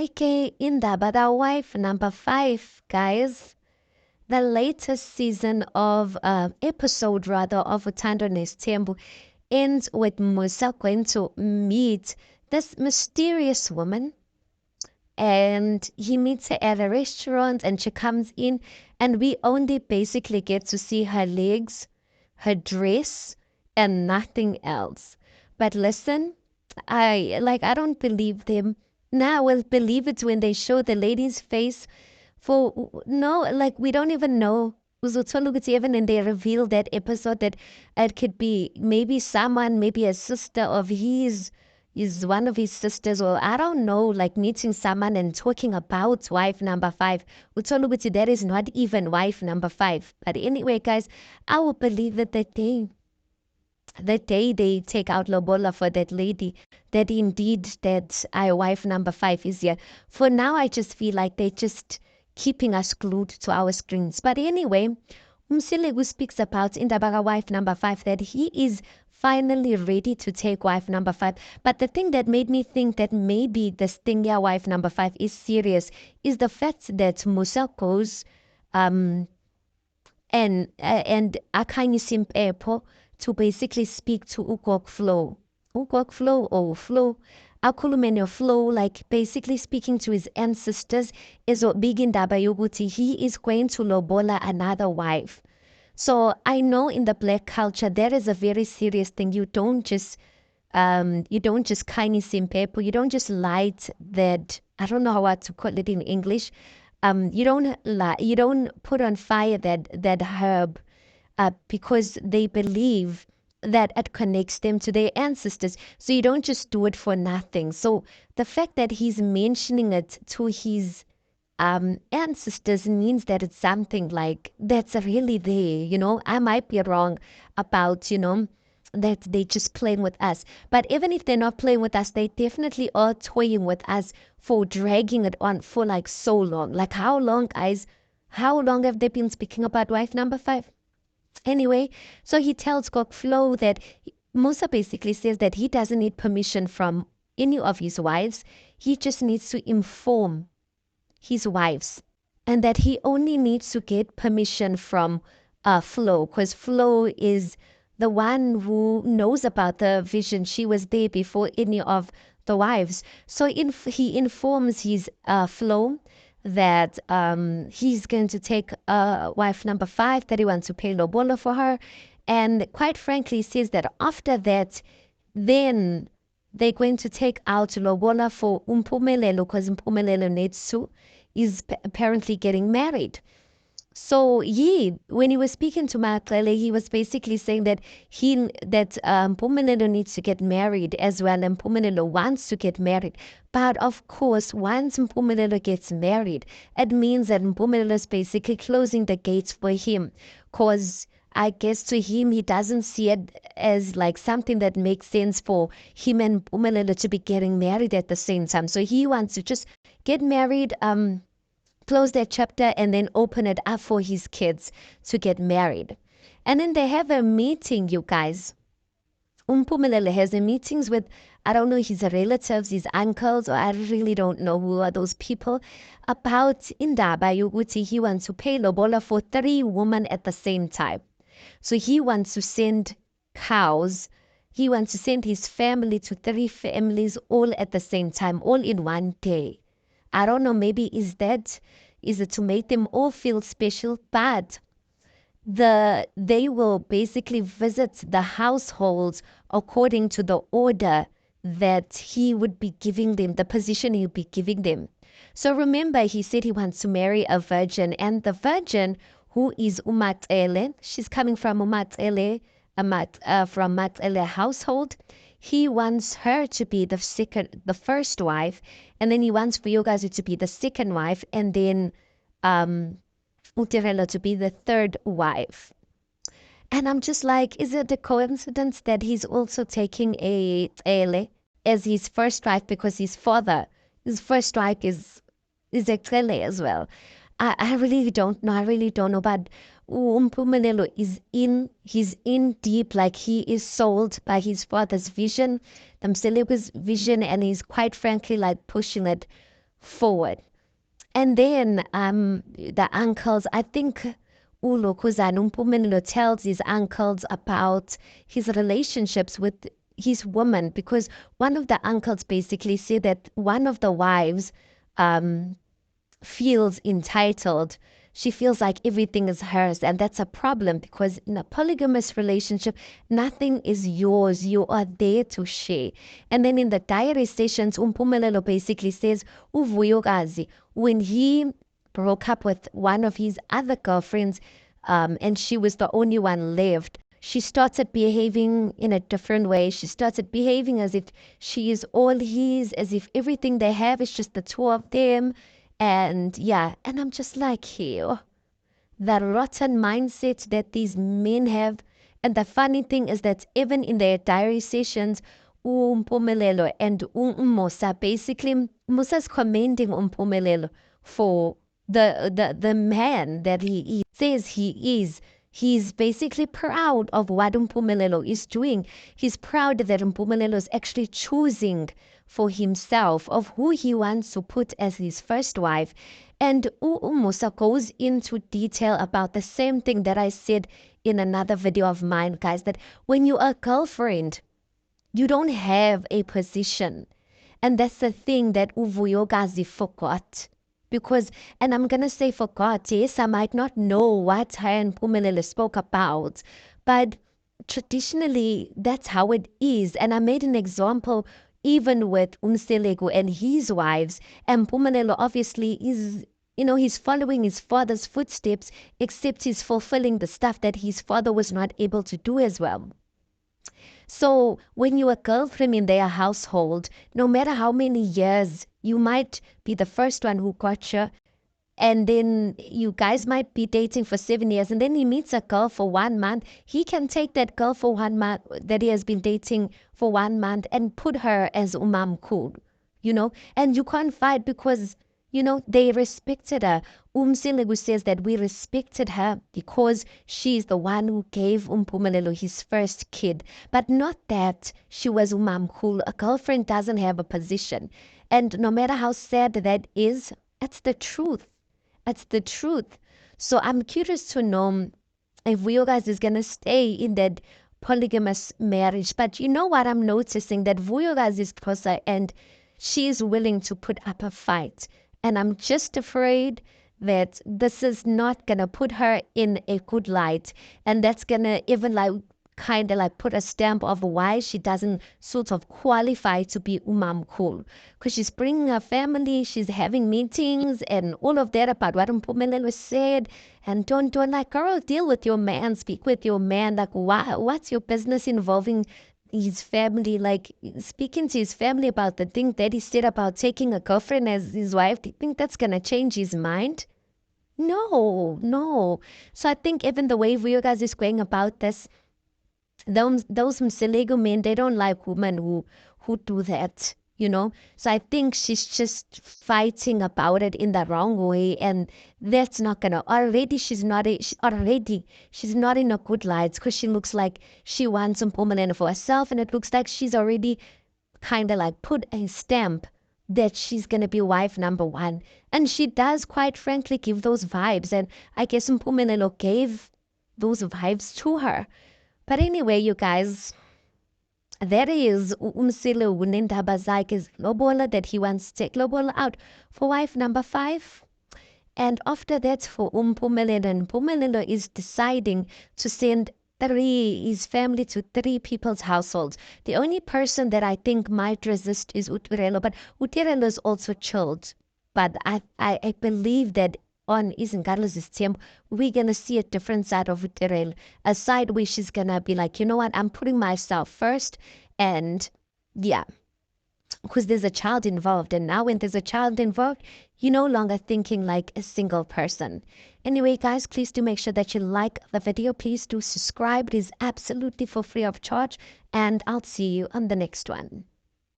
Okay, Indaba, the wife number 5, guys. The latest season of episode rather of Utando Nestembu ends with Musa going to meet this mysterious woman, and he meets her at a restaurant, and she comes in, and we only basically get to see her legs, her dress, and nothing else. But listen, I don't believe them. Now I will believe it when they show the lady's face. For no, like we don't even know. Uzothola ukuthi even and they reveal that episode that it could be maybe someone, maybe a sister of his, is one of his sisters, or I don't know, like meeting someone and talking about wife number 5. Uthola ukuthi that is not even wife number 5. But anyway, guys, I will believe that the day they take out lobola for that lady, that indeed that I wife number 5 is here. For now, I just feel like they're just keeping us glued to our screens. But anyway, Umsilegu speaks about Indabaga wife number 5 that he is finally ready to take wife number 5. But the thing that made me think that maybe the Stingia wife number 5 is serious is the fact that Musa goes and Akhanye Simpepo to basically speak to Ugok Flow. Ugok Flow or Flow. Akhulume Flow, like basically speaking to his ancestors, is what big indaba yokuthi he is going to lobola another wife. So I know in the black culture that is a very serious thing. You don't just kindly simpepo, you don't just light that, I don't know how to call it in English. You don't put on fire that herb because they believe that it connects them to their ancestors. So you don't just do it for nothing. So the fact that he's mentioning it to his ancestors means that it's something like that's really there. I might be wrong about, that they just playing with us. But even if they're not playing with us, they definitely are toying with us for dragging it on for like so long. Like how long, guys? How long have they been speaking about wife number 5? Anyway, so he tells Gokflo that Musa basically says that he doesn't need permission from any of his wives. He just needs to inform his wives, and that he only needs to get permission from Flo, because Flo is the one who knows about the vision. She was there before any of the wives. So he informs his Flo that he's going to take wife number 5, that he wants to pay lobola for her. And quite frankly, says that after that, then they're going to take out lobola for Umpumelelo, because Umpumelelo Netsu is apparently getting married. So when he was speaking to Matlele, he was basically saying that Mpumelelo needs to get married as well, and Mpumelelo wants to get married. But of course, once Mpumelelo gets married, it means that Mpumelelo is basically closing the gates for him, cause I guess to him he doesn't see it as like something that makes sense for him and Mpumelelo to be getting married at the same time. So he wants to just get married, close that chapter, and then open it up for his kids to get married. And then they have a meeting, you guys. Umpumelele has the meetings with, I don't know, his relatives, his uncles, or I really don't know who are those people, about Indaba Yuguti. He wants to pay lobola for 3 women at the same time. So he wants to send cows. He wants to send his family to 3 families all at the same time, all in one day. I don't know, maybe is it to make them all feel special? But they will basically visit the households according to the order that he would be giving them, the position he would be giving them. So remember, he said he wants to marry a virgin, and the virgin, who is Umatsele, she's coming from Umatsele, from Matsele household. He wants her to be the first wife, and then he wants for you guys to be the second wife, and then Utirelo to be the third wife. And I'm just like, is it a coincidence that he's also taking a Tsele as his first wife, because his first wife is a Tsele as well. I really don't know. I really don't know. But Umpumelelo he's in deep, like he is sold by his father's vision, the Mselegu's vision, and he's quite frankly like pushing it forward. And then the uncles, I think uLokuzana Mpumelelo tells his uncles about his relationships with his woman, because one of the uncles basically said that one of the wives um, feels entitled. She feels like everything is hers, and that's a problem because in a polygamous relationship, nothing is yours. You are there to share. And then in the diary sessions, Umpumelelo basically says, Uvuyokazi, when he broke up with one of his other girlfriends, and she was the only one left, she started behaving in a different way. She started behaving as if she is all his, as if everything they have is just the two of them. And yeah, and I'm just like, here, that rotten mindset that these men have. And the funny thing is that even in their diary sessions, Umpumelelo and Musa, basically, Musa's commending Umpumelelo for the man that he says he is. He's basically proud of what Umpumelelo is doing. He's proud that Umpumelelo is actually choosing for himself of who he wants to put as his first wife. And Musa goes into detail about the same thing that I said in another video of mine, guys, that when you're a girlfriend, you don't have a position. And that's the thing that Uvuyokazi forgot. Because, and I'm going to say forgot, yes, I might not know what her and Pumelele spoke about, but traditionally, that's how it is. And I made an example even with Umselegu and his wives. And Pumelelo obviously is, he's following his father's footsteps, except he's fulfilling the stuff that his father was not able to do as well. So when you're a girlfriend in their household, no matter how many years, you might be the first one who got you, and then you guys might be dating for 7 years, and then he meets a girl for 1 month. He can take that girl for 1 month that he has been dating for 1 month and put her as umam cool, and you can't fight because they respected her. Umsilegu says that we respected her because she's the one who gave Umpumelelo his first kid, but not that she was umamkhulu. A girlfriend doesn't have a position. And no matter how sad that is, it's the truth. It's the truth. So I'm curious to know if you guys is gonna stay in that polygamous marriage. But you know what I'm noticing? That Vuyogazi is closer and she is willing to put up a fight. And I'm just afraid that this is not going to put her in a good light. And that's going to even kind of put a stamp of why she doesn't sort of qualify to be Umam Kul. Because she's bringing her family, she's having meetings and all of that about what Mpumelelo said. And don't girl, deal with your man, speak with your man. What's your business involving his family, speaking to his family about the thing that he said about taking a girlfriend as his wife? Do you think that's going to change his mind? No, no. So I think even the way you guys is going about this, those Mselego men, they don't like women who do that. So I think she's just fighting about it in the wrong way, and that's not gonna. She's not in a good light because she looks like she wants some Mpumelelo for herself, and it looks like she's already kind of put a stamp that she's gonna be wife number one, and she does quite frankly give those vibes, and I guess Mpumelelo gave those vibes to her. But anyway, you guys, that is Umsilo Wunendaba Zai's Lobola that he wants to take Lobola out for wife number 5. And after that, for Mpumelelo, and Mpumelelo is deciding to send his family to 3 people's households. The only person that I think might resist is Utirelo, but Utirelo is also chilled. But I believe that on Izinkarlo's team, we're going to see a different side of Utirelo. A side where she's going to be like, you know what, I'm putting myself first. And yeah, because there's a child involved. And now when there's a child involved, you're no longer thinking like a single person. Anyway, guys, please do make sure that you like the video. Please do subscribe. It is absolutely for free of charge. And I'll see you on the next one.